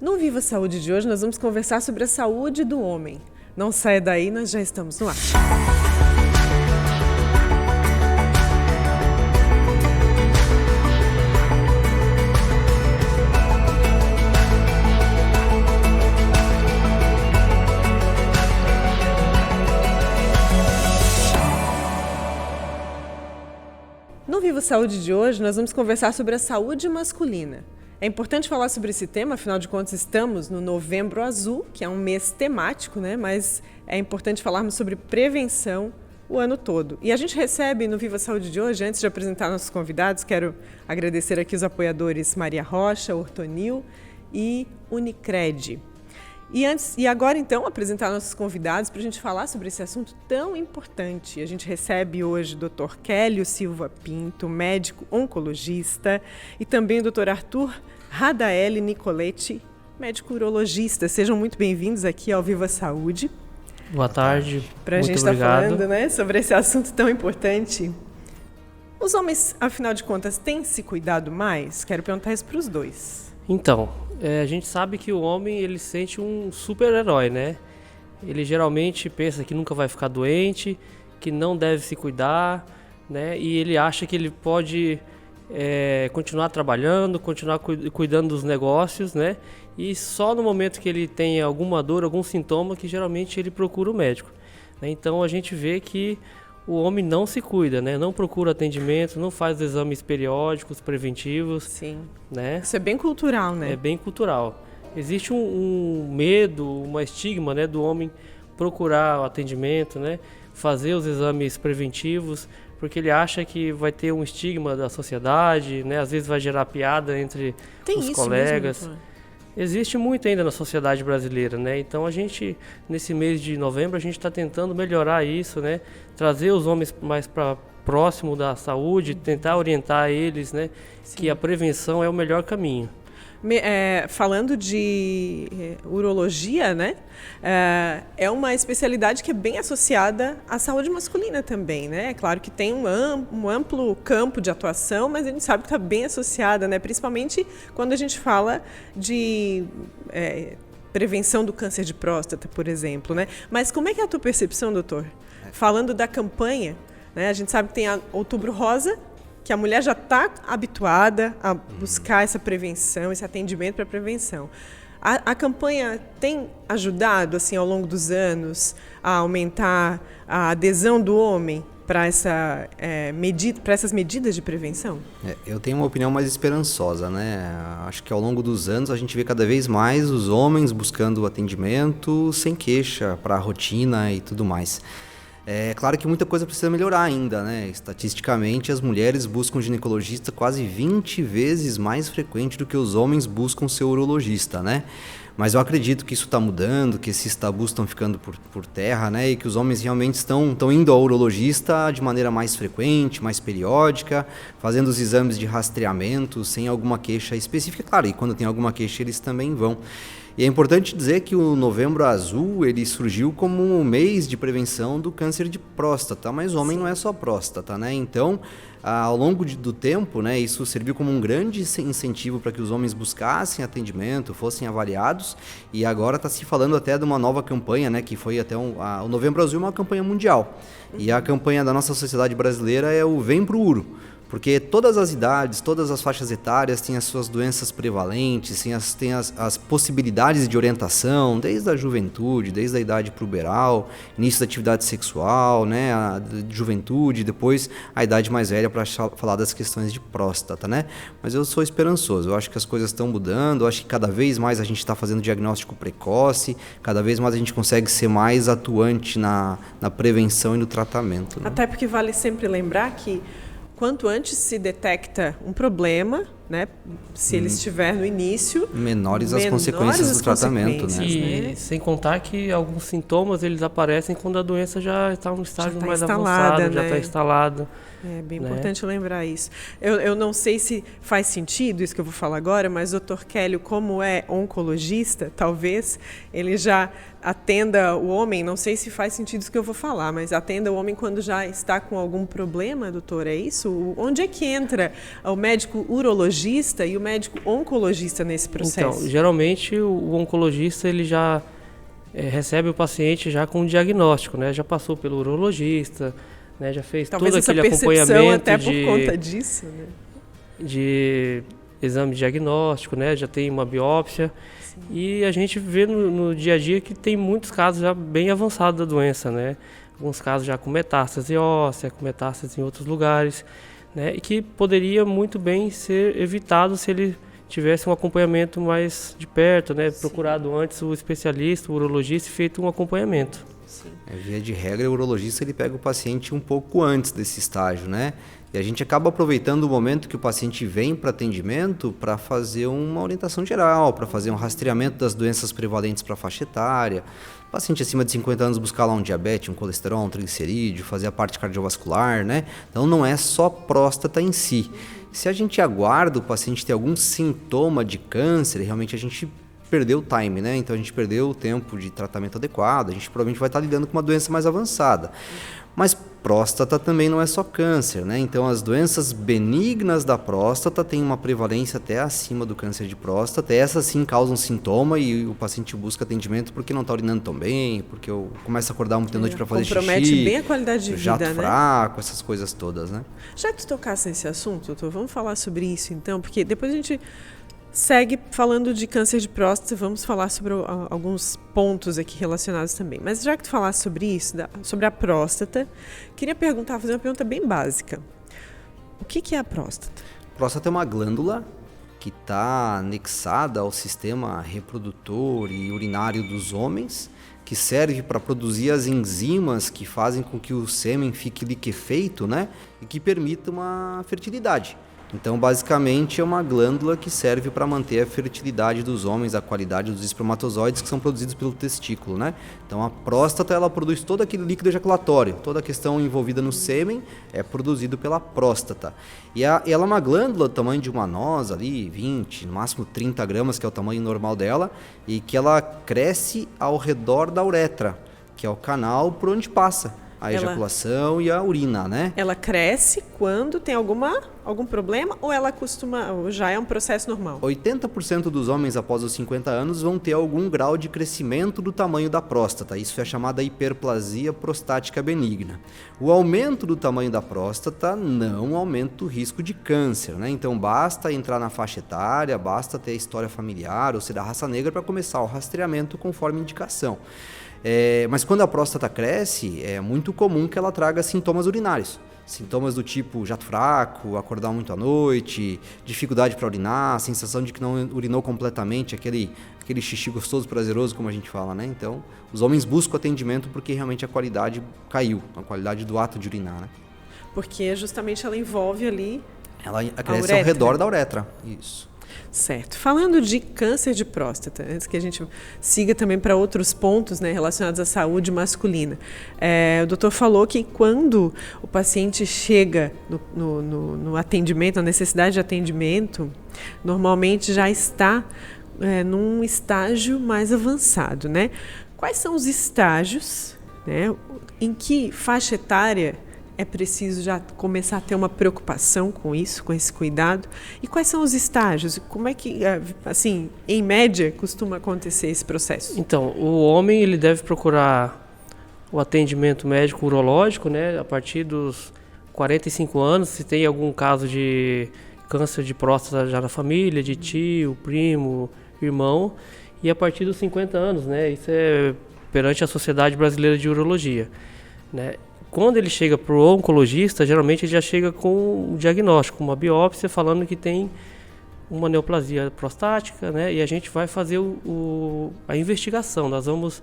No Viva Saúde de hoje, nós vamos conversar sobre a saúde do homem. Não saia daí, nós já estamos no ar. No Viva Saúde de hoje, nós vamos conversar sobre a saúde masculina. É importante falar sobre esse tema, afinal de contas estamos no Novembro Azul, que é um mês temático, né? Mas é importante falarmos sobre prevenção o ano todo. E a gente recebe no Viva Saúde de hoje, antes de apresentar nossos convidados, quero agradecer aqui os apoiadores Maria Rocha, Ortonil e Unicred. E agora, então, apresentar nossos convidados para a gente falar sobre esse assunto tão importante. A gente recebe hoje o Dr. Kélio Silva Pinto, médico oncologista, e também o Dr. Arthur Radaeli Nicoletti, médico urologista. Sejam muito bem-vindos aqui ao Viva Saúde. Boa tarde, para a gente estar falando, né, sobre esse assunto tão importante. Os homens, afinal de contas, têm se cuidado mais? Quero perguntar isso para os dois. Então, a gente sabe que o homem ele sente um super-herói, né? Ele geralmente pensa que nunca vai ficar doente, que não deve se cuidar, né? E ele acha que ele pode continuar trabalhando, continuar cuidando dos negócios, né? E só no momento que ele tem alguma dor, algum sintoma, que geralmente ele procura o médico, né? Então a gente vê que o homem não se cuida, né? Não procura atendimento, não faz exames periódicos, preventivos. Sim. Né? Isso é bem cultural, né? É bem cultural. Existe um medo, uma estigma, né, do homem procurar o atendimento, né? Fazer os exames preventivos, porque ele acha que vai ter um estigma da sociedade, né? Às vezes vai gerar piada entre os colegas. Mesmo, existe muito ainda na sociedade brasileira, né? Então a gente, nesse mês de novembro, a gente está tentando melhorar isso, né? Trazer os homens mais para próximo da saúde, tentar orientar eles, né? Sim. Que a prevenção é o melhor caminho. Falando de urologia, né? É uma especialidade que é bem associada à saúde masculina também, né? É claro que tem um amplo campo de atuação, mas a gente sabe que está bem associada, né? Principalmente quando a gente fala de prevenção do câncer de próstata, por exemplo, né? Mas como é que é a tua percepção, doutor? Falando da campanha, né? A gente sabe que tem a Outubro Rosa, que a mulher já está habituada a buscar essa prevenção, esse atendimento para prevenção. A campanha tem ajudado, assim, ao longo dos anos, a aumentar a adesão do homem para essas medidas de prevenção? Eu tenho uma opinião mais esperançosa, né? Acho que ao longo dos anos a gente vê cada vez mais os homens buscando atendimento sem queixa para a rotina e tudo mais. É claro que muita coisa precisa melhorar ainda, né? Estatisticamente, as mulheres buscam ginecologista quase 20 vezes mais frequente do que os homens buscam seu urologista, né? Mas eu acredito que isso está mudando, que esses tabus estão ficando por terra, né? E que os homens realmente estão indo ao urologista de maneira mais frequente, mais periódica, fazendo os exames de rastreamento sem alguma queixa específica. Claro, e quando tem alguma queixa eles também vão. E é importante dizer que o Novembro Azul ele surgiu como um mês de prevenção do câncer de próstata, mas o homem não é só próstata, né? Então, ao longo do tempo, né, isso serviu como um grande incentivo para que os homens buscassem atendimento, fossem avaliados, e agora está se falando até de uma nova campanha, né, que foi até o Novembro Azul é uma campanha mundial, e a campanha da nossa sociedade brasileira é o Vem Pro Uro. Porque todas as idades, todas as faixas etárias têm as suas doenças prevalentes, têm as possibilidades de orientação, desde a juventude, desde a idade puberal, início da atividade sexual, né, a juventude, depois a idade mais velha para falar das questões de próstata, né? Mas eu sou esperançoso, eu acho que as coisas estão mudando, eu acho que cada vez mais a gente está fazendo diagnóstico precoce, cada vez mais a gente consegue ser mais atuante na prevenção e no tratamento, né? Até porque vale sempre lembrar que quanto antes se detecta um problema, né, se ele estiver no início, menores as consequências do tratamento, né? E sem contar que alguns sintomas eles aparecem quando a doença já está no estágio mais avançado, né? já está instalado. É bem importante lembrar isso. Eu não sei se faz sentido isso que eu vou falar agora, mas o Dr. Kélio, como é oncologista, talvez ele já atenda o homem, não sei se faz sentido isso que eu vou falar, mas atenda o homem quando já está com algum problema, doutor, é isso? Onde é que entra o médico urologista urologista e o médico oncologista nesse processo? Então, geralmente o oncologista ele já recebe o paciente já com um diagnóstico, né? Já passou pelo urologista, né? Já fez Talvez todo aquele essa percepção acompanhamento até por conta disso, né? de exame diagnóstico, né? Já tem uma biópsia. Sim. E a gente vê no dia a dia que tem muitos casos já bem avançados da doença, né? Alguns casos já com metástase óssea, com metástase em outros lugares, né? E que poderia muito bem ser evitado se ele tivesse um acompanhamento mais de perto, né? Sim. Procurado antes o especialista, o urologista, e feito um acompanhamento. Sim. Via de regra, o urologista ele pega o paciente um pouco antes desse estágio, né? E a gente acaba aproveitando o momento que o paciente vem para atendimento para fazer uma orientação geral, para fazer um rastreamento das doenças prevalentes para a faixa etária. O paciente acima de 50 anos buscar lá um diabetes, um colesterol, um triglicerídeo, fazer a parte cardiovascular, né? Então não é só próstata em si. Se a gente aguarda o paciente ter algum sintoma de câncer, realmente a gente perdeu o time, né? Então a gente perdeu o tempo de tratamento adequado, a gente provavelmente vai estar lidando com uma doença mais avançada. Mas próstata também não é só câncer, né? Então as doenças benignas da próstata têm uma prevalência até acima do câncer de próstata. Essas sim causam sintoma e o paciente busca atendimento porque não está urinando tão bem, porque começa a acordar muita noite para fazer xixi. Compromete bem a qualidade de vida, jato né? fraco, essas coisas todas, né? Já que tu tocasse nesse assunto, doutor, vamos falar sobre isso então, porque depois a gente segue falando de câncer de próstata, vamos falar sobre alguns pontos aqui relacionados também. Mas já que tu falaste sobre isso, sobre a próstata, queria fazer uma pergunta bem básica. O que é a próstata? A próstata é uma glândula que está anexada ao sistema reprodutor e urinário dos homens, que serve para produzir as enzimas que fazem com que o sêmen fique liquefeito, né? E que permita uma fertilidade. Então, basicamente, é uma glândula que serve para manter a fertilidade dos homens, a qualidade dos espermatozoides que são produzidos pelo testículo, né? Então, a próstata, ela produz todo aquele líquido ejaculatório, toda a questão envolvida no sêmen é produzido pela próstata. E ela é uma glândula do tamanho de uma noz ali, 20, no máximo 30 gramas, que é o tamanho normal dela, e que ela cresce ao redor da uretra, que é o canal por onde passa a ejaculação e a urina, né? Ela cresce quando tem algum problema ou ou já é um processo normal? 80% dos homens após os 50 anos vão ter algum grau de crescimento do tamanho da próstata. Isso é chamada hiperplasia prostática benigna. O aumento do tamanho da próstata não aumenta o risco de câncer, né? Então basta entrar na faixa etária, basta ter história familiar ou ser da raça negra para começar o rastreamento conforme indicação. Mas quando a próstata cresce, é muito comum que ela traga sintomas urinários. Sintomas do tipo jato fraco, acordar muito à noite, dificuldade para urinar, sensação de que não urinou completamente, aquele xixi gostoso, prazeroso, como a gente fala, né? Então, os homens buscam atendimento porque realmente a qualidade caiu, a qualidade do ato de urinar, né? Porque justamente ela envolve ali ela cresce ao redor da uretra, isso. Certo. Falando de câncer de próstata, antes que a gente siga também para outros pontos, né, relacionados à saúde masculina, o doutor falou que quando o paciente chega no atendimento, na necessidade de atendimento, normalmente já está num estágio mais avançado, né? Quais são os estágios, né, em que faixa etária é preciso já começar a ter uma preocupação com isso, com esse cuidado? E quais são os estágios? Como é que, assim, em média, costuma acontecer esse processo? Então, o homem ele deve procurar o atendimento médico urológico, né, a partir dos 45 anos, se tem algum caso de câncer de próstata já na família, de tio, primo, irmão, e a partir dos 50 anos, né, isso é perante a Sociedade Brasileira de Urologia, né. Quando ele chega para o oncologista, geralmente ele já chega com um diagnóstico, uma biópsia, falando que tem uma neoplasia prostática, né? E a gente vai fazer a investigação. Nós vamos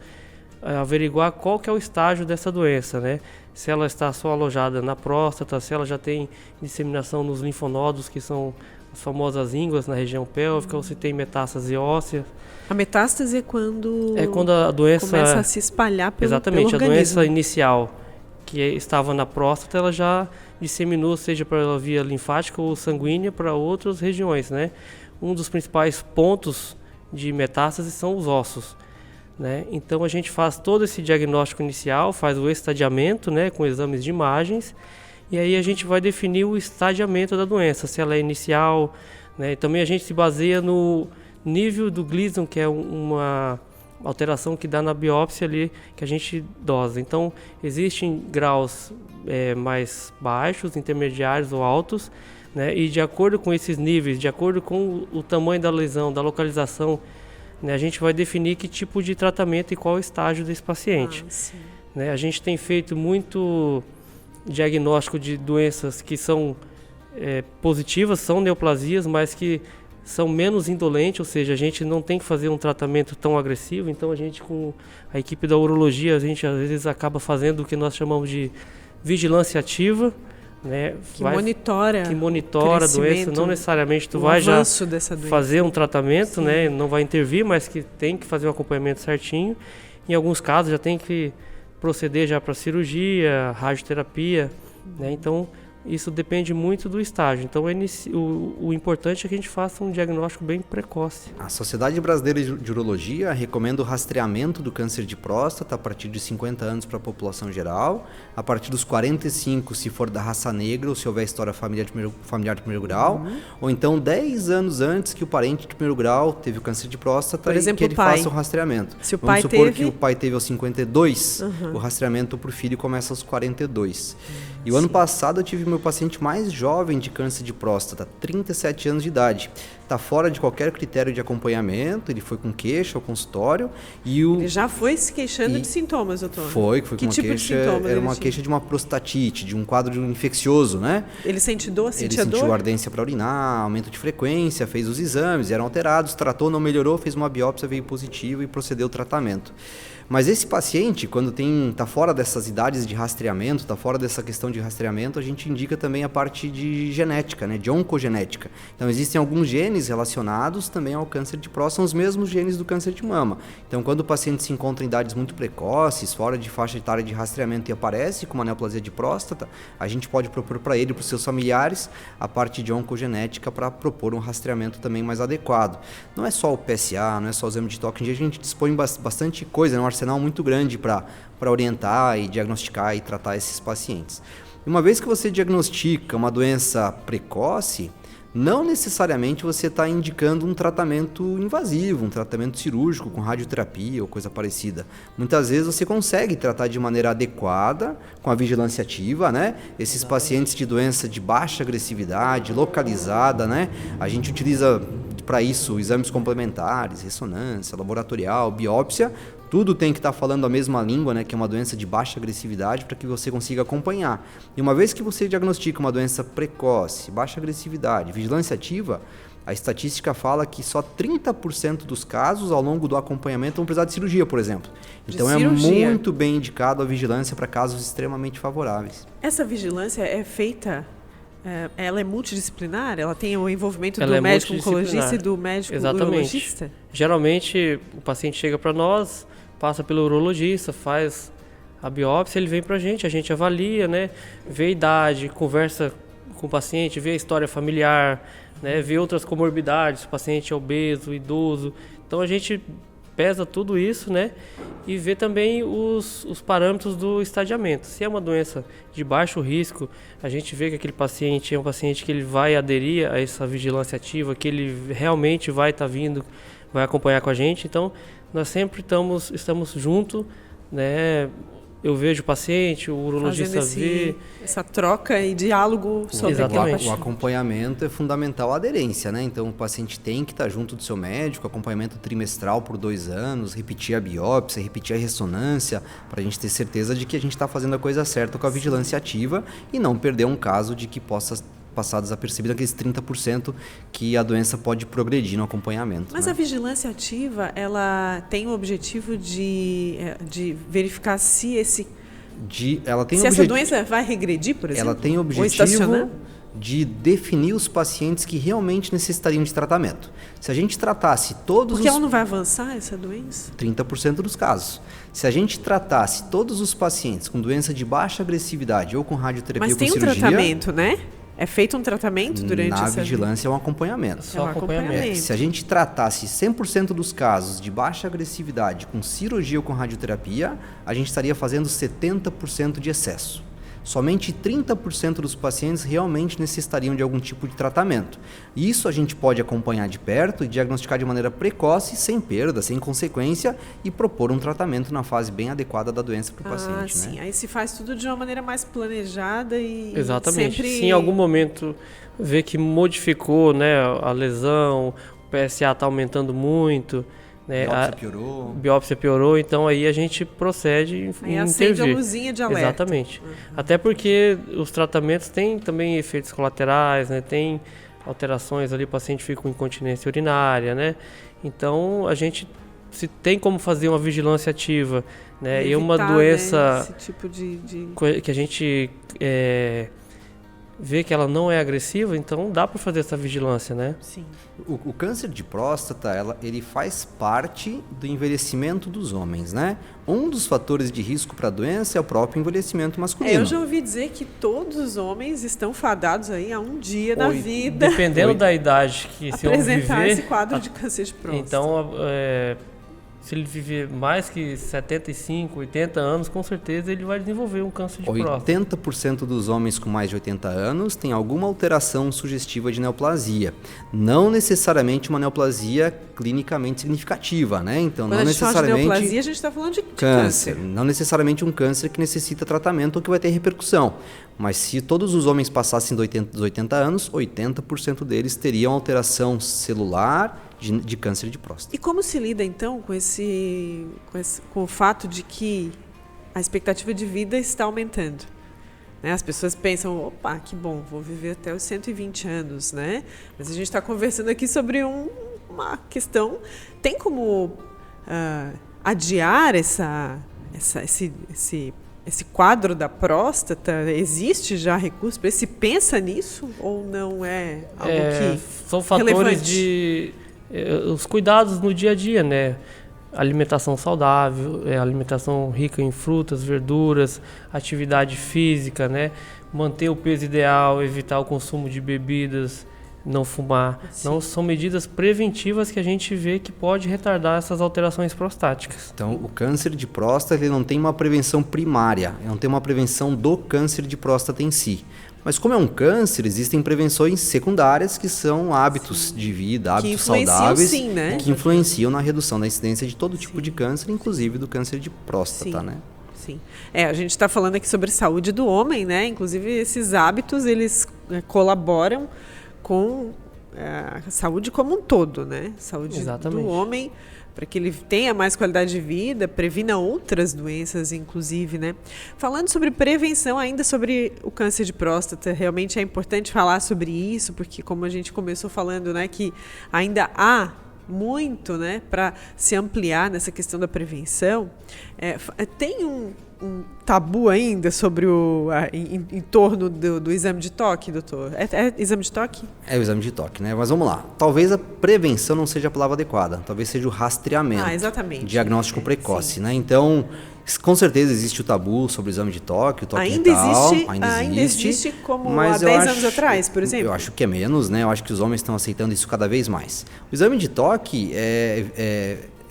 averiguar qual que é o estágio dessa doença, né? Se ela está só alojada na próstata, se ela já tem disseminação nos linfonodos, que são as famosas ínguas na região pélvica, ou se tem metástase óssea. A metástase é quando a doença começa a se espalhar pelo Exatamente, pelo a organismo. doença inicial que estava na próstata, ela já disseminou, seja pela via linfática ou sanguínea, para outras regiões, né? Um dos principais pontos de metástase são os ossos, né? Então a gente faz todo esse diagnóstico inicial, faz o estadiamento, né, com exames de imagens, e aí a gente vai definir o estadiamento da doença, se ela é inicial, né? E também a gente se baseia no nível do Gleason, que é uma alteração que dá na biópsia ali, que a gente dosa. Então, existem graus mais baixos, intermediários ou altos, né? E de acordo com esses níveis, de acordo com o tamanho da lesão, da localização, né, a gente vai definir que tipo de tratamento e qual estágio desse paciente. Né? A gente tem feito muito diagnóstico de doenças que são positivas, são neoplasias, mas que são menos indolentes, ou seja, a gente não tem que fazer um tratamento tão agressivo. Então a gente, com a equipe da urologia, a gente às vezes acaba fazendo o que nós chamamos de vigilância ativa, né? Que monitora a doença. Não necessariamente tu vai já fazer um tratamento, né? Não vai intervir, mas que tem que fazer um acompanhamento certinho. Em alguns casos já tem que proceder já para cirurgia, radioterapia, né? Então isso depende muito do estágio. Então o importante é que a gente faça um diagnóstico bem precoce. A Sociedade Brasileira de Urologia recomenda o rastreamento do câncer de próstata a partir de 50 anos para a população geral, a partir dos 45 se for da raça negra ou se houver história familiar de primeiro grau, ou então 10 anos antes que o parente de primeiro grau teve o câncer de próstata, por exemplo, e que ele faça o rastreamento. Se o Vamos supor que o pai teve aos 52, o rastreamento para o filho começa aos 42. E o ano passado eu tive meu paciente mais jovem de câncer de próstata, 37 anos de idade. Está fora de qualquer critério de acompanhamento, ele foi com queixa ao consultório e Ele já foi se queixando de sintomas, doutor? Foi com uma tipo queixa, de sintomas? Era uma queixa de uma prostatite, de um quadro infeccioso, né? Ele sentiu dor, Ele sentiu ardência para urinar, aumento de frequência, fez os exames, eram alterados, tratou, não melhorou, fez uma biópsia, veio positivo e procedeu o tratamento. Mas esse paciente, quando está fora dessas idades de rastreamento, está fora dessa questão de rastreamento, a gente indica também a parte de genética, né, de oncogenética. Então, existem alguns genes relacionados também ao câncer de próstata, são os mesmos genes do câncer de mama. Então, quando o paciente se encontra em idades muito precoces, fora de faixa etária de rastreamento e aparece com uma neoplasia de próstata, a gente pode propor para ele e para os seus familiares a parte de oncogenética para propor um rastreamento também mais adequado. Não é só o PSA, não é só o exame de toque, a gente dispõe bastante coisa, né, um arsenal muito grande para orientar e diagnosticar e tratar esses pacientes. E uma vez que você diagnostica uma doença precoce, não necessariamente você está indicando um tratamento invasivo, um tratamento cirúrgico com radioterapia ou coisa parecida. Muitas vezes você consegue tratar de maneira adequada, com a vigilância ativa, né? Esses pacientes de doença de baixa agressividade, localizada, né? A gente utiliza para isso exames complementares, ressonância, laboratorial, biópsia. Tudo tem que estar falando a mesma língua, né, que é uma doença de baixa agressividade, para que você consiga acompanhar. E uma vez que você diagnostica uma doença precoce, baixa agressividade, vigilância ativa, a estatística fala que só 30% dos casos ao longo do acompanhamento vão precisar de cirurgia, por exemplo. Então é muito bem indicado a vigilância para casos extremamente favoráveis. Essa vigilância é feita... ela é multidisciplinar? Ela tem o envolvimento do médico oncologista e do médico urologista? Geralmente o paciente chega para nós, passa pelo urologista, faz a biópsia, ele vem para a gente avalia, né, vê a idade, conversa com o paciente, vê a história familiar, né, vê outras comorbidades, o paciente é obeso, idoso. Então a gente pesa tudo isso, né, e vê também os parâmetros do estadiamento. Se é uma doença de baixo risco, a gente vê que aquele paciente é um paciente que ele vai aderir a essa vigilância ativa, que ele realmente vai estar vindo, vai acompanhar com a gente. Então, nós sempre estamos juntos, né? Eu vejo o paciente, o urologista vê. Essa troca e diálogo sobre o acompanhamento é fundamental, a aderência, né? Então o paciente tem que estar junto do seu médico, acompanhamento trimestral por 2 anos, repetir a biópsia, repetir a ressonância, para a gente ter certeza de que a gente está fazendo a coisa certa com a vigilância ativa e não perder um caso de que possa passar desapercebido aqueles 30% que a doença pode progredir no acompanhamento. Mas, né, a vigilância ativa, ela tem o objetivo de verificar se essa doença vai regredir, por exemplo? Ela tem o objetivo de definir os pacientes que realmente necessitariam de tratamento. Se a gente tratasse todos Porque ela não vai avançar, essa doença? 30% dos casos. Se a gente tratasse todos os pacientes com doença de baixa agressividade ou com radioterapia ou com cirurgia... Mas tem um tratamento, né? É feito um tratamento durante essa... Na vigilância é um acompanhamento. É um acompanhamento. Se a gente tratasse 100% dos casos de baixa agressividade com cirurgia ou com radioterapia, a gente estaria fazendo 70% de excesso. Somente 30% dos pacientes realmente necessitariam de algum tipo de tratamento. Isso a gente pode acompanhar de perto e diagnosticar de maneira precoce, sem perda, sem consequência, e propor um tratamento na fase bem adequada da doença para o paciente. Sim. Né? Aí se faz tudo de uma maneira mais planejada e Exatamente. sempre... Se em algum momento vê que modificou, né, a lesão, o PSA está aumentando muito, né, biópsia piorou, então aí a gente procede em acende intervir. a luzinha de alerta. Exatamente. Até porque os tratamentos têm também efeitos colaterais, né, tem alterações ali, o paciente fica com incontinência urinária, né? Então a gente se tem como fazer uma vigilância ativa, né? Evitar, e uma doença, né, esse tipo de... que a gente vê que ela não é agressiva, então dá para fazer essa vigilância, né? Sim. O câncer de próstata, ele faz parte do envelhecimento dos homens, né? Um dos fatores de risco para a doença é o próprio envelhecimento masculino. Eu já ouvi dizer que todos os homens estão fadados aí a um dia na vida. Dependendo da idade que esse homem viver... apresentar esse quadro de câncer de próstata. Então, se ele viver mais que 75, 80 anos, com certeza ele vai desenvolver um câncer de próstata. 80% dos homens com mais de 80 anos têm alguma alteração sugestiva de neoplasia. Não necessariamente uma neoplasia clinicamente significativa, né? Então, quando não a gente fala de necessariamente neoplasia, a gente está falando de câncer. Não necessariamente um câncer que necessita tratamento ou que vai ter repercussão. Mas se todos os homens passassem dos 80 anos, 80% deles teriam alteração celular de câncer de próstata. E como se lida, então, com o fato de que a expectativa de vida está aumentando? Né? As pessoas pensam, opa, que bom, vou viver até os 120 anos, né? Mas a gente está conversando aqui sobre uma questão... Tem como adiar esse quadro da próstata? Existe já recurso para se pensa nisso ou não é algo que são fatores relevante? Os cuidados no dia a dia, né? Alimentação saudável, alimentação rica em frutas, verduras, atividade física, né? Manter o peso ideal, evitar o consumo de bebidas, não fumar. Não são medidas preventivas que a gente vê que pode retardar essas alterações prostáticas. Então, o câncer de próstata ele não tem uma prevenção primária, não tem uma prevenção do câncer de próstata em si. Mas como é um câncer, existem prevenções secundárias que são hábitos de vida, hábitos saudáveis, né? que influenciam na redução da incidência de todo tipo de câncer, inclusive do câncer de próstata, né? Sim. A gente está falando aqui sobre saúde do homem, né? Inclusive esses hábitos, eles colaboram com a saúde como um todo, né? Saúde do homem, para que ele tenha mais qualidade de vida, previna outras doenças, inclusive, né? Falando sobre prevenção, ainda sobre o câncer de próstata, realmente é importante falar sobre isso, porque como a gente começou falando, né, que ainda há muito, né, para se ampliar nessa questão da prevenção. Tem um tabu ainda sobre em torno do exame de toque, doutor? É exame de toque? É o exame de toque, né? Mas vamos lá. Talvez a prevenção não seja a palavra adequada. Talvez seja o rastreamento. Exatamente. Diagnóstico precoce, né? Então, com certeza existe o tabu sobre o exame de toque, o toque ainda retal. Ainda existe como há 10 anos atrás, por exemplo? Eu acho que é menos, né? Eu acho que os homens estão aceitando isso cada vez mais. O exame de toque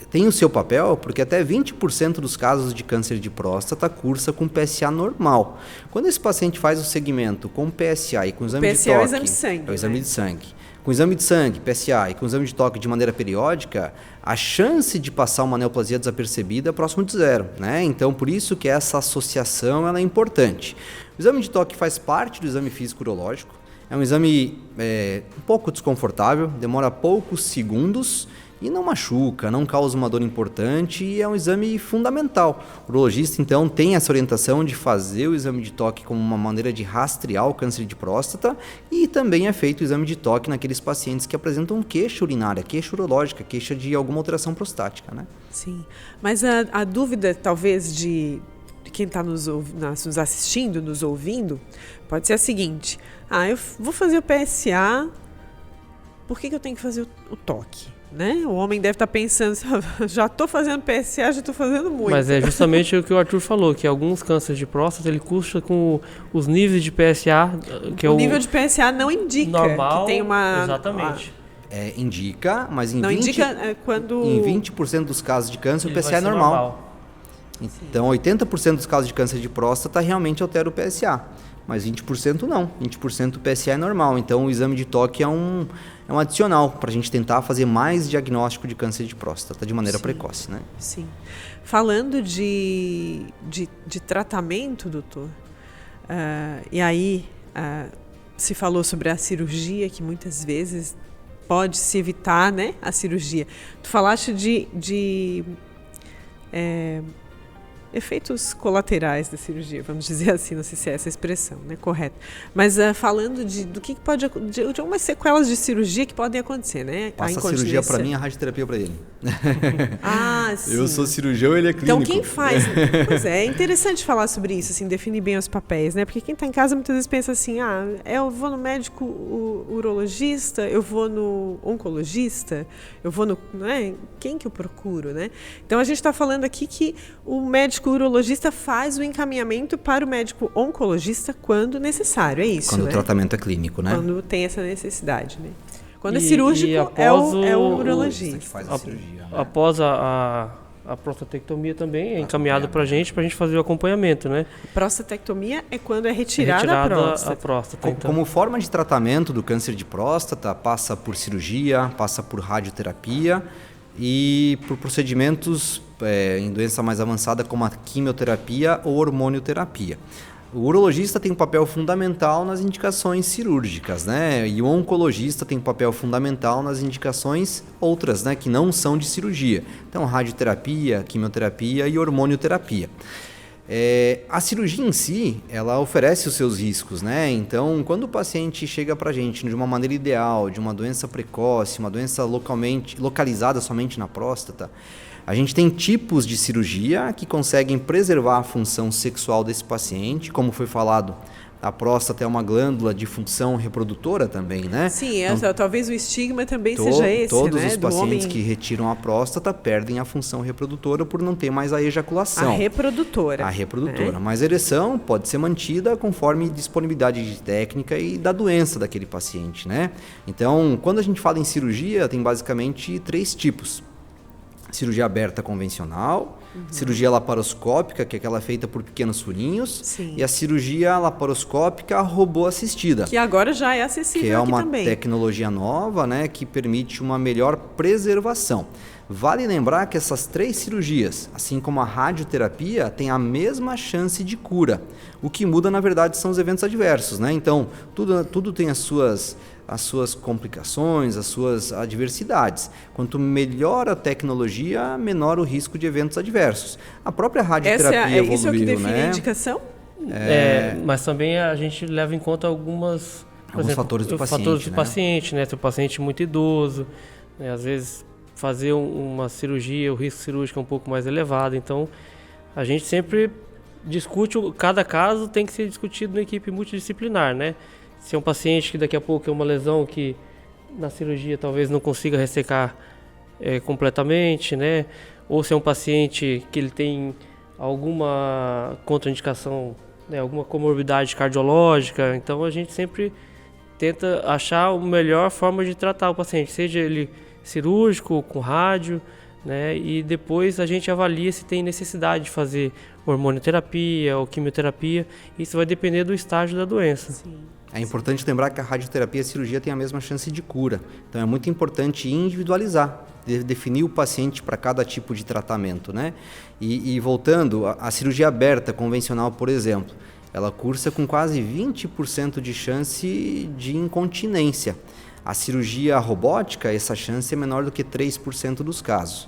tem o seu papel porque até 20% dos casos de câncer de próstata cursa com PSA normal. Quando esse paciente faz o segmento com PSA e com exame de toque... PSA é o exame de sangue. É o exame de sangue. Com exame de sangue, PSA e com exame de toque de maneira periódica, a chance de passar uma neoplasia desapercebida é próximo de zero, né? Então, por isso que essa associação ela é importante. O exame de toque faz parte do exame físico urológico. É um exame um pouco desconfortável, demora poucos segundos e não machuca, não causa uma dor importante e é um exame fundamental. O urologista, então, tem essa orientação de fazer o exame de toque como uma maneira de rastrear o câncer de próstata e também é feito o exame de toque naqueles pacientes que apresentam queixa urinária, queixa urológica, queixa de alguma alteração prostática, né? Sim, mas a dúvida, talvez, de quem está nos assistindo, nos ouvindo, pode ser a seguinte: eu vou fazer o PSA, por que eu tenho que fazer o toque? Né? O homem deve estar pensando, já estou fazendo PSA, já estou fazendo muito. Mas é justamente o que o Arthur falou, que alguns cânceres de próstata, ele cursa com os níveis de PSA, que o nível de PSA não indica normal, que tem uma... Exatamente. Indica, mas em não 20%, indica quando... em 20% dos casos de câncer, o PSA é normal. Então, 80% dos casos de câncer de próstata realmente altera o PSA, mas 20% não. 20% do PSA é normal. Então, o exame de toque é um adicional para a gente tentar fazer mais diagnóstico de câncer de próstata de maneira precoce, né? Sim. Falando de tratamento, doutor, e aí se falou sobre a cirurgia, que muitas vezes pode se evitar, né, a cirurgia. Tu falaste de efeitos colaterais da cirurgia, vamos dizer assim, não sei se é essa expressão, né, correta. Mas falando do que pode, de algumas sequelas de cirurgia que podem acontecer, né? Passa a cirurgia para mim, a radioterapia para ele. Sim. Eu sou cirurgião, ele é clínico. Então quem faz? Pois é interessante falar sobre isso, assim, definir bem os papéis, né? Porque quem está em casa muitas vezes pensa assim, eu vou no médico urologista, eu vou no oncologista, eu vou no, né? Quem que eu procuro, né? Então a gente está falando aqui que o médico urologista faz o encaminhamento para o médico oncologista quando necessário, é isso, quando né? o tratamento é clínico, né? Quando tem essa necessidade, né? Quando é cirúrgico, é o urologista. Que faz a cirurgia, né? Após a prostatectomia também é encaminhado para a gente fazer o acompanhamento, né? Prostatectomia é quando é retirada a próstata. Então. Como forma de tratamento do câncer de próstata, passa por cirurgia, passa por radioterapia e por procedimentos em doença mais avançada como a quimioterapia ou hormonioterapia. O urologista tem um papel fundamental nas indicações cirúrgicas, né? E o oncologista tem um papel fundamental nas indicações outras, né? Que não são de cirurgia. Então, radioterapia, quimioterapia e hormonioterapia. A cirurgia em si, ela oferece os seus riscos, né? Então, quando o paciente chega para a gente de uma maneira ideal, de uma doença precoce, uma doença localizada somente na próstata, a gente tem tipos de cirurgia que conseguem preservar a função sexual desse paciente, como foi falado. A próstata é uma glândula de função reprodutora também, né? Sim, então, talvez o estigma também seja esse, todos né? os pacientes que retiram a próstata perdem a função reprodutora por não ter mais a ejaculação. A reprodutora. Mas a ereção pode ser mantida conforme disponibilidade de técnica e da doença daquele paciente, né? Então, quando a gente fala em cirurgia, tem basicamente 3 tipos. Cirurgia aberta convencional, cirurgia laparoscópica, que é aquela feita por pequenos furinhos, Sim. E a cirurgia laparoscópica robô assistida. Que agora já é acessível que é aqui uma também. tecnologia nova, né, que permite uma melhor preservação. Vale lembrar que essas 3 cirurgias, assim como a radioterapia, têm a mesma chance de cura. O que muda, na verdade, são os eventos adversos, né? Então, tudo tem as suas complicações, as suas adversidades. Quanto melhor a tecnologia, menor o risco de eventos adversos. A própria radioterapia evoluiu, isso é o que define né? a indicação? Mas também a gente leva em conta alguns fatores do paciente, né? Se o paciente é muito idoso, né? Às vezes fazer uma cirurgia, o risco cirúrgico é um pouco mais elevado. Então, a gente sempre discute, cada caso tem que ser discutido na equipe multidisciplinar, né? Se é um paciente que daqui a pouco é uma lesão que na cirurgia talvez não consiga ressecar completamente, né? Ou se é um paciente que ele tem alguma contraindicação, né? Alguma comorbidade cardiológica, então a gente sempre tenta achar a melhor forma de tratar o paciente, seja ele cirúrgico, com rádio, né? E depois a gente avalia se tem necessidade de fazer hormonioterapia ou quimioterapia. Isso vai depender do estágio da doença. Sim. É importante lembrar que a radioterapia e a cirurgia têm a mesma chance de cura. Então é muito importante individualizar, definir o paciente para cada tipo de tratamento, né? E voltando, a cirurgia aberta convencional, por exemplo, ela cursa com quase 20% de chance de incontinência. A cirurgia robótica, essa chance é menor do que 3% dos casos.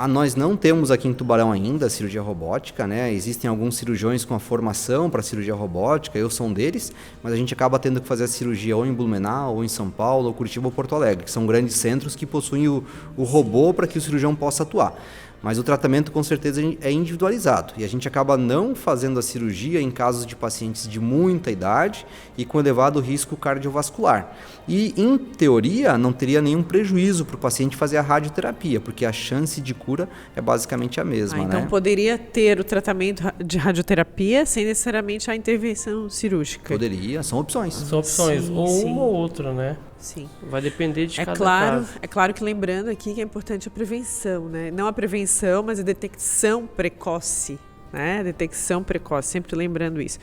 Nós não temos aqui em Tubarão ainda a cirurgia robótica, né? Existem alguns cirurgiões com a formação para cirurgia robótica, eu sou um deles, mas a gente acaba tendo que fazer a cirurgia ou em Blumenau, ou em São Paulo, ou Curitiba ou Porto Alegre, que são grandes centros que possuem o robô para que o cirurgião possa atuar. Mas o tratamento com certeza é individualizado e a gente acaba não fazendo a cirurgia em casos de pacientes de muita idade e com elevado risco cardiovascular. E, em teoria, não teria nenhum prejuízo para o paciente fazer a radioterapia, porque a chance de cura é basicamente a mesma. Então poderia ter o tratamento de radioterapia sem necessariamente a intervenção cirúrgica? Poderia, são opções. São opções, Sim, ou sim. uma ou outra, né? Sim. Vai depender de cada caso. É claro que lembrando aqui que é importante a prevenção, né? Não a prevenção, mas a detecção precoce, né? Detecção precoce, sempre lembrando isso.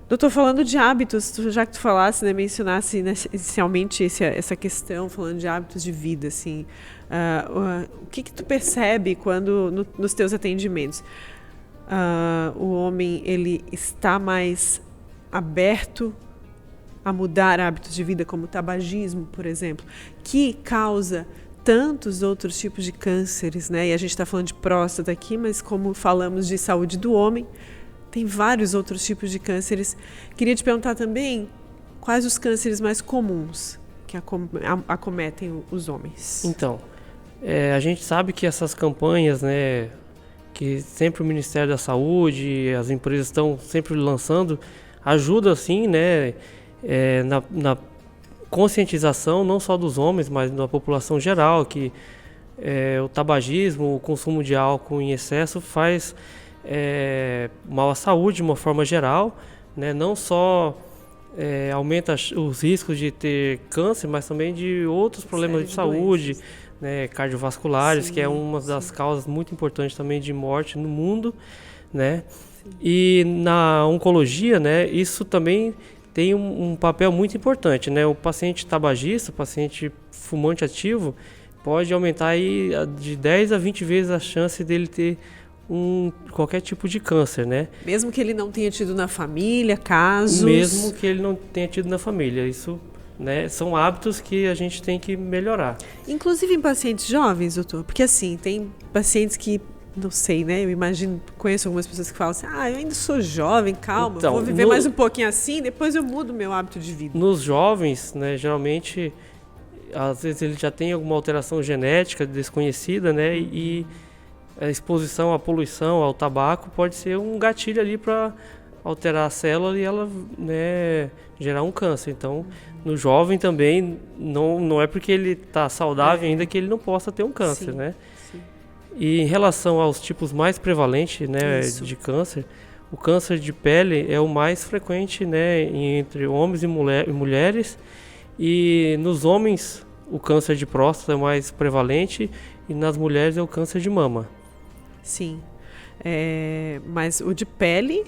Doutor, falando de hábitos, já que tu falasse, né, mencionasse inicialmente essa questão, falando de hábitos de vida, assim, o que tu percebe quando, nos teus atendimentos, o homem, ele está mais aberto a mudar hábitos de vida, como o tabagismo, por exemplo, que causa tantos outros tipos de cânceres, né? E a gente está falando de próstata aqui, mas como falamos de saúde do homem, tem vários outros tipos de cânceres. Queria te perguntar também quais os cânceres mais comuns que acometem os homens. Então, a gente sabe que essas campanhas, né, que sempre o Ministério da Saúde, as empresas estão sempre lançando, ajuda sim, né, na conscientização não só dos homens, mas da população geral, que o tabagismo, o consumo de álcool em excesso faz mal à saúde de uma forma geral, né? Não só aumenta os riscos de ter câncer, mas também de outros problemas de saúde, né? Cardiovasculares, sim, que é uma das causas muito importantes também de morte no mundo, né? E na oncologia, né, isso também tem um papel muito importante, né? O paciente tabagista, o paciente fumante ativo, pode aumentar aí de 10 a 20 vezes a chance dele ter qualquer tipo de câncer, né? Mesmo que ele não tenha tido na família casos? Mesmo que ele não tenha tido na família. Isso, né, são hábitos que a gente tem que melhorar. Inclusive em pacientes jovens, doutor? Porque assim, tem pacientes que, não sei, né? Eu imagino, conheço algumas pessoas que falam assim, eu ainda sou jovem, calma, então, vou viver mais um pouquinho assim, depois eu mudo meu hábito de vida. Nos jovens, né, geralmente, às vezes ele já tem alguma alteração genética desconhecida, né? E a exposição à poluição, ao tabaco, pode ser um gatilho ali para alterar a célula e ela, né, gerar um câncer. Então, no jovem também, não é porque ele está saudável ainda que ele não possa ter um câncer, sim, né? Sim. E em relação aos tipos mais prevalentes, né, de câncer, o câncer de pele é o mais frequente, né, entre homens e mulheres. E nos homens, o câncer de próstata é o mais prevalente e nas mulheres é o câncer de mama. Sim, mas o de pele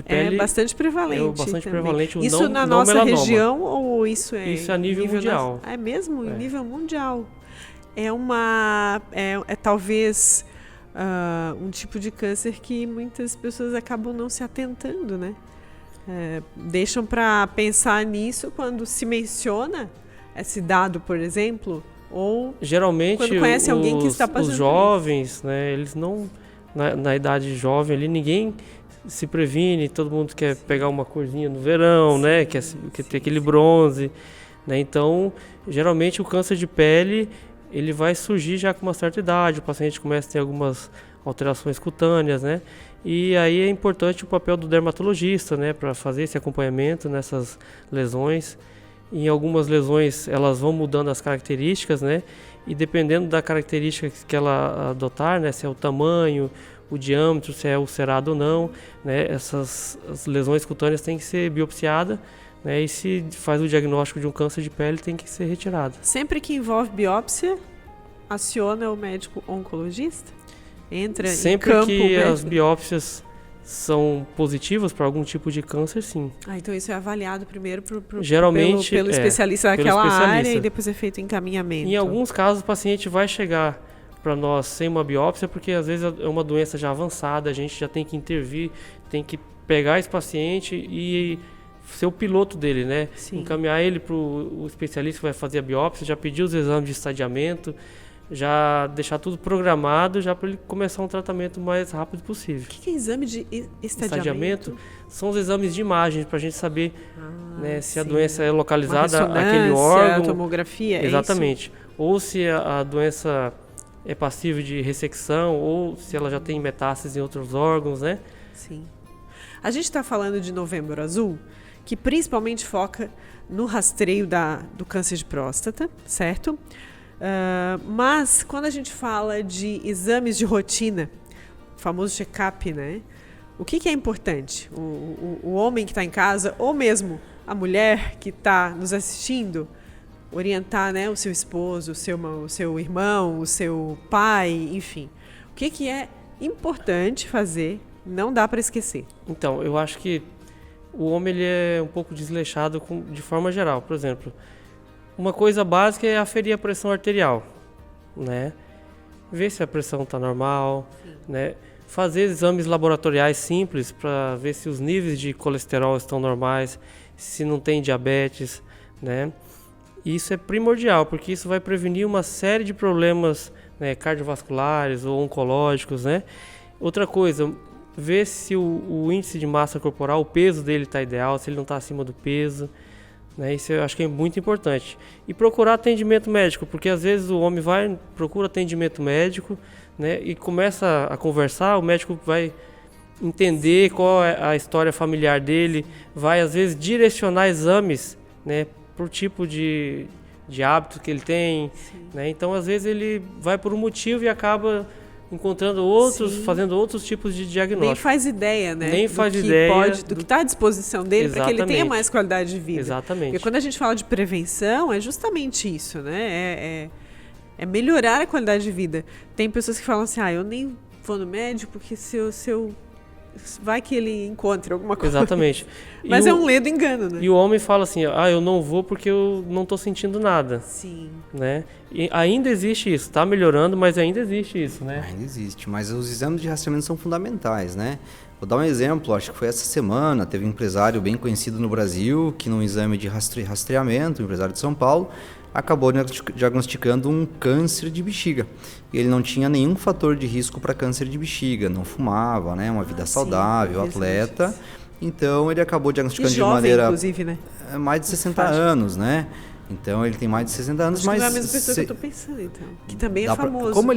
é bastante prevalente. É bastante também. Prevalente. Isso na nossa melanoma. Região ou isso é? Isso é a nível mundial. É mesmo? Em nível mundial. É talvez um tipo de câncer que muitas pessoas acabam não se atentando, né? Deixam para pensar nisso quando se menciona esse dado, por exemplo. Ou geralmente quando conhece alguém que está passando os jovens, né, eles não na idade jovem ali ninguém se previne, todo mundo quer pegar uma corzinha no verão, sim, né, quer ter aquele bronze, né? Então, geralmente o câncer de pele ele vai surgir já com uma certa idade, o paciente começa a ter algumas alterações cutâneas, né? E aí é importante o papel do dermatologista, né, para fazer esse acompanhamento nessas lesões. Em algumas lesões elas vão mudando as características, né? E dependendo da característica que ela adotar, né? Se é o tamanho, o diâmetro, se é ulcerado ou não, né? As lesões cutâneas têm que ser biopsiadas, né? E se faz o diagnóstico de um câncer de pele, tem que ser retirado. Sempre que envolve biópsia, aciona o médico oncologista? Entra sempre em campo que as biópsias são positivas para algum tipo de câncer, sim. Então isso é avaliado primeiro geralmente pelo especialista daquela área e depois é feito encaminhamento. Em alguns casos o paciente vai chegar para nós sem uma biópsia porque às vezes é uma doença já avançada, a gente já tem que intervir, tem que pegar esse paciente e ser o piloto dele, né? Sim. Encaminhar ele para o especialista que vai fazer a biópsia, já pedir os exames de estadiamento, já deixar tudo programado já para ele começar um tratamento o mais rápido possível. O que é exame de estadiamento? São os exames de imagem para a gente saber né, se a doença é localizada naquele órgão. A tomografia, exatamente. Ou se a doença é passível de ressecção ou se ela já tem metástases em outros órgãos, né? Sim. A gente está falando de Novembro Azul, que principalmente foca no rastreio do câncer de próstata, certo? Mas quando a gente fala de exames de rotina, o famoso check-up, né? O que é importante? O homem que está em casa, ou mesmo a mulher que está nos assistindo, orientar, né, o seu esposo, o seu irmão, o seu pai, enfim. O que é importante fazer, não dá para esquecer. Então, eu acho que o homem ele é um pouco desleixado de forma geral. Por exemplo, uma coisa básica é aferir a pressão arterial, né? Ver se a pressão está normal, né? Fazer exames laboratoriais simples para ver se os níveis de colesterol estão normais, se não tem diabetes, né? Isso é primordial, porque isso vai prevenir uma série de problemas, né, cardiovasculares ou oncológicos, né? Outra coisa, ver se o índice de massa corporal, o peso dele está ideal, se ele não está acima do peso, né? Isso eu acho que é muito importante. E procurar atendimento médico, porque às vezes o homem procura atendimento médico, né, e começa a conversar, o médico vai entender qual é a história familiar dele, vai às vezes direcionar exames, né, por tipo de hábito que ele tem, né? Então às vezes ele vai por um motivo e acaba encontrando outros, fazendo outros tipos de diagnóstico. Nem faz ideia, né? Nem faz ideia do que está à disposição dele para que ele tenha mais qualidade de vida. Exatamente. Porque quando a gente fala de prevenção, é justamente isso, né? É melhorar a qualidade de vida. Tem pessoas que falam assim, eu nem vou no médico porque se eu vai que ele encontre alguma coisa. Exatamente. Mas é um ledo engano, né? E o homem fala assim, eu não vou porque eu não estou sentindo nada. Sim. Né? E ainda existe isso, está melhorando, mas ainda existe isso, né? Ainda existe, mas os exames de rastreamento são fundamentais, né? Vou dar um exemplo, acho que foi essa semana, teve um empresário bem conhecido no Brasil, que num exame de rastreamento, um empresário de São Paulo, acabou diagnosticando um câncer de bexiga. Ele não tinha nenhum fator de risco para câncer de bexiga, não fumava, né? Uma vida saudável, atleta. Então ele acabou diagnosticando jovem, de maneira inclusive, né? Mais de 60 anos, né? Então ele tem mais de 60 anos, mas... não é a mesma pessoa que eu tô pensando, então. Que também é famoso. Como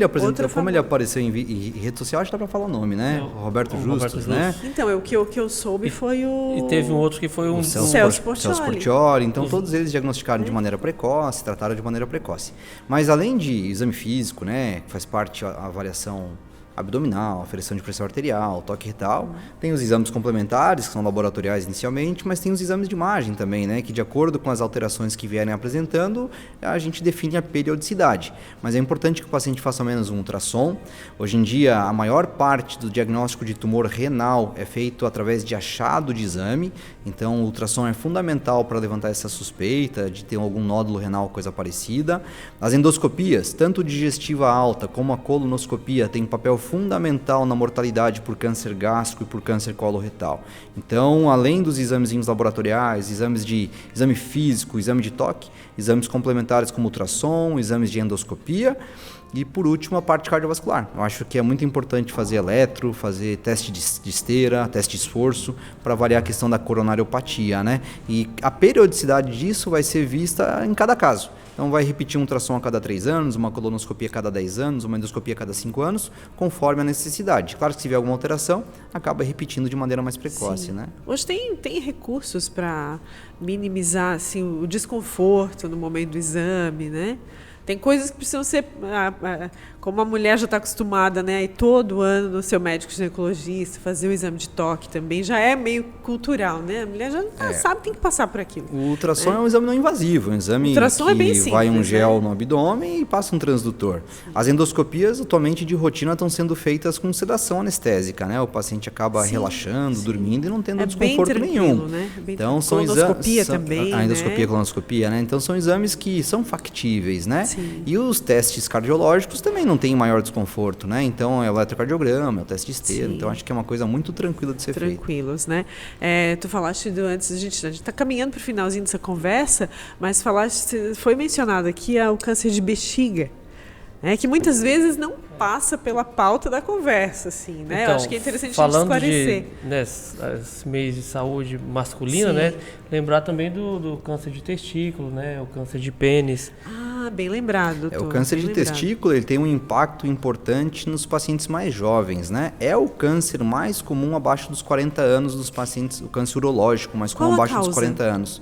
ele apareceu em rede social, acho que dá pra falar o nome, né? Roberto Justus, né? Então, o que eu soube foi o... E teve um outro que foi o Celso Portiolli. Então todos eles diagnosticaram de maneira precoce, trataram de maneira precoce. Mas além de exame físico, né? Que faz parte a avaliação abdominal, aferição de pressão arterial, toque retal. Tem os exames complementares, que são laboratoriais inicialmente, mas tem os exames de imagem também, né, que de acordo com as alterações que vierem apresentando, a gente define a periodicidade. Mas é importante que o paciente faça ao menos um ultrassom. Hoje em dia, a maior parte do diagnóstico de tumor renal é feito através de achado de exame, então o ultrassom é fundamental para levantar essa suspeita de ter algum nódulo renal, coisa parecida. As endoscopias, tanto digestiva alta como a colonoscopia, tem um papel fundamental na mortalidade por câncer gástrico e por câncer coloretal. Então, além dos examezinhos laboratoriais, exame físico, exame de toque, exames complementares como ultrassom, exames de endoscopia e, por último, a parte cardiovascular. Eu acho que é muito importante fazer eletro, fazer teste de esteira, teste de esforço, para avaliar a questão da coronariopatia, né? E a periodicidade disso vai ser vista em cada caso. Então vai repetir um ultrassom a cada 3 anos, uma colonoscopia a cada 10 anos, uma endoscopia a cada 5 anos, conforme a necessidade. Claro que se tiver alguma alteração, acaba repetindo de maneira mais precoce, né? Hoje tem recursos para minimizar assim, o desconforto no momento do exame, né? Tem coisas que precisam ser, como a mulher já está acostumada, né, a ir todo ano no seu médico ginecologista, fazer o exame de toque também, já é meio cultural, né? A mulher já sabe que tem que passar por aquilo. O ultrassom é um exame não invasivo, um exame que é bem simples, vai um gel no abdômen e passa um transdutor. Sim. As endoscopias, atualmente, de rotina, estão sendo feitas com sedação anestésica, né? O paciente acaba relaxando, dormindo e não tendo desconforto nenhum. Né? Então, são exames... também, a endoscopia, né? Colonoscopia, né? Então, são exames que são factíveis, né? Sim. E os testes cardiológicos também não têm maior desconforto, né? Então, é o eletrocardiograma, é o teste de esteira. Sim. Então, acho que é uma coisa muito tranquila de ser feita. Tranquilos, né? Tu falaste antes, a gente está caminhando para o finalzinho dessa conversa, mas foi mencionado aqui o câncer de bexiga, né? Que muitas vezes não passa pela pauta da conversa, assim, né? Então, eu acho que é interessante a gente esclarecer. Os meios de saúde masculina, sim, né? Lembrar também do câncer de testículo, né? O câncer de pênis. Bem lembrado, doutor. O câncer de testículo, ele tem um impacto importante nos pacientes mais jovens, né? É o câncer mais comum abaixo dos 40 anos dos pacientes, o câncer urológico mais comum abaixo dos 40 anos.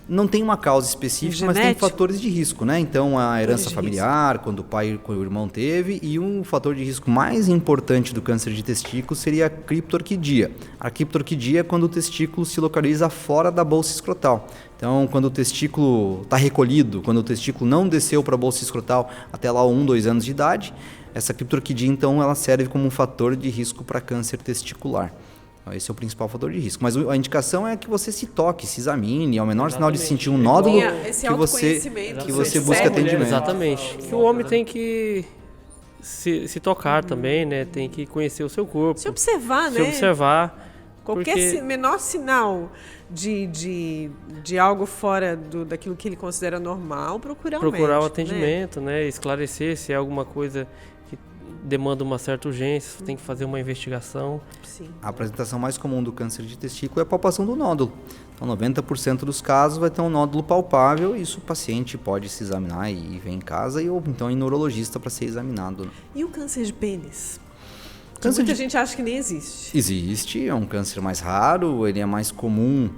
Não tem uma causa específica, mas tem Genético? fatores de risco, né? Então, a herança de familiar, quando o pai ou o irmão teve, e um fator de risco mais importante do câncer de testículo seria a criptorquidia. A criptorquidia é quando o testículo se localiza fora da bolsa escrotal. Então, quando o testículo está recolhido, quando o testículo não desceu para a bolsa escrotal até lá 1, 2 anos de idade, essa criptorquidia, então, ela serve como um fator de risco para câncer testicular. Esse é o principal fator de risco. Mas a indicação é que você se toque, se examine. Ao menor sinal de sentir um nódulo, Esse que você busque atendimento. Exatamente. Que o homem tem que se tocar também, né? Tem que conhecer o seu corpo. Se observar, Se né? observar. Qualquer porque- menor sinal de algo fora daquilo que ele considera normal, procurar um médico, o né? atendimento, né? Esclarecer se é alguma coisa que demanda uma certa urgência, tem que fazer uma investigação. Sim. A apresentação mais comum do câncer de testículo é a palpação do nódulo. Então, 90% dos casos vai ter um nódulo palpável e isso o paciente pode se examinar e vir em casa ou então ir no neurologista para ser examinado. Né? E o câncer de pênis? Câncer Muita de- gente acha que nem existe. Existe, é um câncer mais raro, ele é mais comum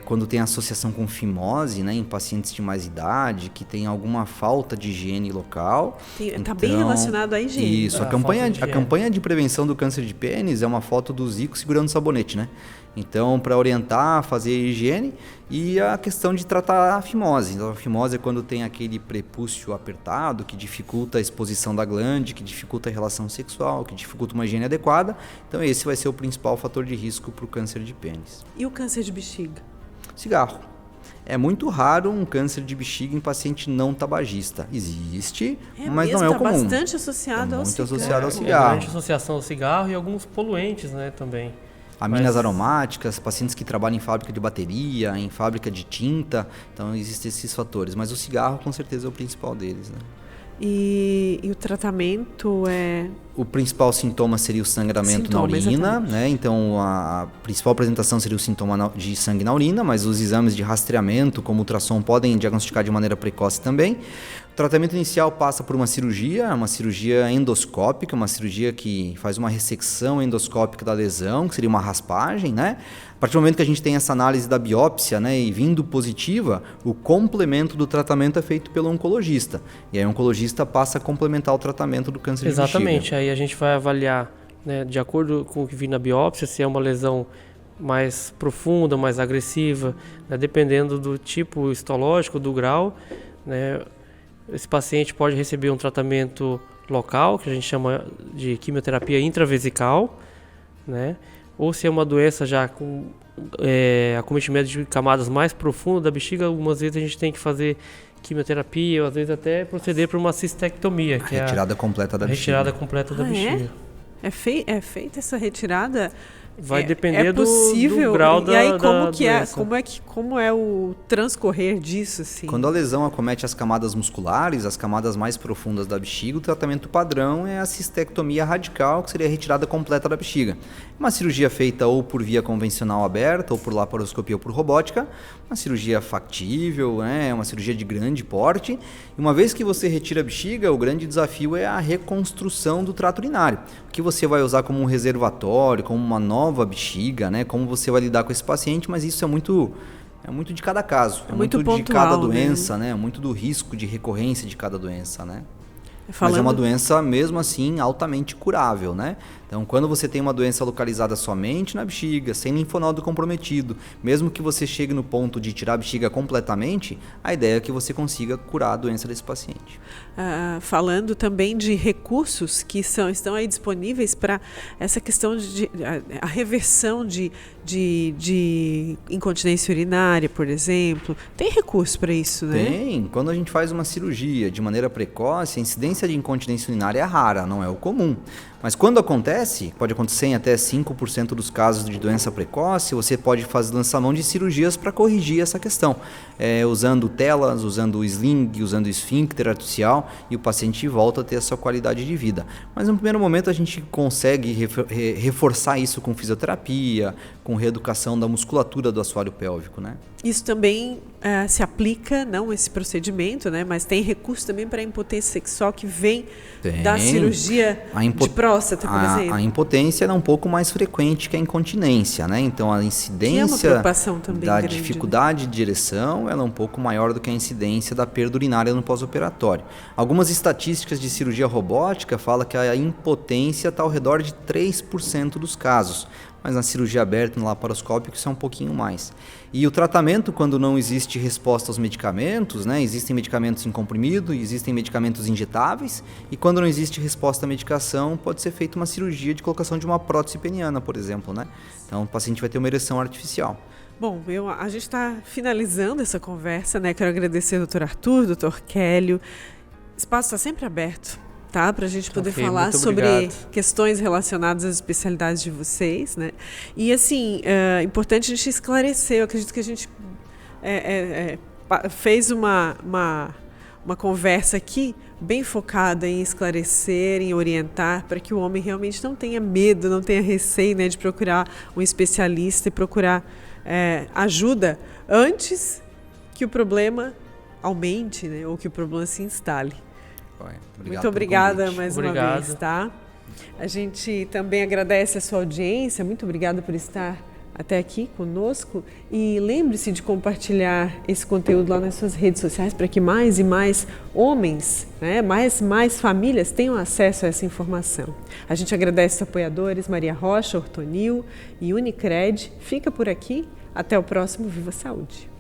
quando tem associação com fimose, né, em pacientes de mais idade, que tem alguma falta de higiene local. Está bem relacionado à higiene. Isso, Ah, a campanha, falta de a higiene. campanha de prevenção do câncer de pênis é uma foto do Zico segurando sabonete, né? Então, para orientar, fazer higiene e a questão de tratar a fimose. Então, a fimose é quando tem aquele prepúcio apertado, que dificulta a exposição da glande, que dificulta a relação sexual, que dificulta uma higiene adequada. Então, esse vai ser o principal fator de risco para o câncer de pênis. E o câncer de bexiga? Cigarro. É muito raro um câncer de bexiga em paciente não tabagista. Existe, mas mesmo, não é o tá comum. bastante associado É ao muito cigarro. associado ao É cigarro. grande associação ao cigarro e alguns poluentes, né, também. Aminas Mas- aromáticas, pacientes que trabalham em fábrica de bateria, em fábrica de tinta, então existem esses fatores. Mas o cigarro, com certeza, é o principal deles. Né? E o tratamento é... O principal sintoma seria o sangramento Sintoma, na urina, exatamente. né? Então a principal apresentação seria o sintoma de sangue na urina, mas os exames de rastreamento, como ultrassom, podem diagnosticar de maneira precoce também. O tratamento inicial passa por uma cirurgia endoscópica, uma cirurgia que faz uma ressecção endoscópica da lesão, que seria uma raspagem, né? A partir do momento que a gente tem essa análise da biópsia, né, e vindo positiva, o complemento do tratamento é feito pelo oncologista. E aí o oncologista passa a complementar o tratamento do câncer de Exatamente, bexiga. aí a gente vai avaliar, né, de acordo com o que vi na biópsia, se é uma lesão mais profunda, mais agressiva, né, dependendo do tipo histológico, do grau, né, esse paciente pode receber um tratamento local, que a gente chama de quimioterapia intravesical, né, ou se é uma doença já com acometimento de camadas mais profundas da bexiga, algumas vezes a gente tem que fazer quimioterapia, ou às vezes até proceder para uma cistectomia, que é a Retirada completa da bexiga. retirada completa da Ah, é? bexiga. É feita essa retirada? Vai depender do possível? grau E aí, da como que é? doença. Como é o transcorrer disso, assim? Quando a lesão acomete as camadas musculares, as camadas mais profundas da bexiga, o tratamento padrão é a cistectomia radical, que seria a retirada completa da bexiga. Uma cirurgia feita ou por via convencional aberta, ou por laparoscopia ou por robótica, uma cirurgia factível, né? Uma cirurgia de grande porte. E uma vez que você retira a bexiga, o grande desafio é a reconstrução do trato urinário. O que você vai usar como um reservatório, como uma nova bexiga, né? Como você vai lidar com esse paciente, mas isso é muito de cada caso, muito de pontual, cada né? doença, né? Muito do risco de recorrência de cada doença, né? Mas Falando... é uma doença, mesmo assim, altamente curável, né? Então, quando você tem uma doença localizada somente na bexiga, sem linfonodo comprometido, mesmo que você chegue no ponto de tirar a bexiga completamente, a ideia é que você consiga curar a doença desse paciente. Falando também de recursos que estão aí disponíveis para essa questão de a reversão de incontinência urinária, por exemplo. Tem recurso para isso, né? Tem. Quando a gente faz uma cirurgia de maneira precoce, a incidência de incontinência urinária é rara, não é o comum. Mas quando acontece, pode acontecer em até 5% dos casos de doença precoce, você pode lançar mão de cirurgias para corrigir essa questão, usando telas, usando o sling, usando o esfíncter artificial, e o paciente volta a ter a sua qualidade de vida. Mas no primeiro momento a gente consegue reforçar isso com fisioterapia, com reeducação da musculatura do assoalho pélvico, né? Isso também se aplica, não esse procedimento, né? Mas tem recurso também para a impotência sexual que vem da cirurgia de próstata, por exemplo. A impotência é um pouco mais frequente que a incontinência, né? Então a incidência da dificuldade de ereção ela é um pouco maior do que a incidência da perda urinária no pós-operatório. Algumas estatísticas de cirurgia robótica falam que a impotência está ao redor de 3% dos casos, mas na cirurgia aberta, no laparoscópico, isso é um pouquinho mais. E o tratamento, quando não existe resposta aos medicamentos, né? Existem medicamentos em comprimido, existem medicamentos injetáveis, e quando não existe resposta à medicação, pode ser feita uma cirurgia de colocação de uma prótese peniana, por exemplo, né? Então o paciente vai ter uma ereção artificial. Bom, a gente está finalizando essa conversa, né? Quero agradecer ao Dr. Arthur, Dr. Kélio. O espaço está sempre aberto, tá? Para a gente poder falar sobre questões relacionadas às especialidades de vocês, né? E assim, é importante a gente esclarecer. Eu acredito que a gente fez uma conversa aqui bem focada em esclarecer, em orientar, para que o homem realmente não tenha medo, não tenha receio, né, de procurar um especialista e procurar ajuda antes que o problema aumente, né, ou que o problema se instale. Muito obrigada mais uma vez, tá? A gente também agradece a sua audiência, muito obrigada por estar até aqui conosco e lembre-se de compartilhar esse conteúdo lá nas suas redes sociais para que mais e mais homens, né, mais famílias tenham acesso a essa informação. A gente agradece os apoiadores Maria Rocha, Ortonil e Unicred. Fica por aqui, até o próximo Viva Saúde!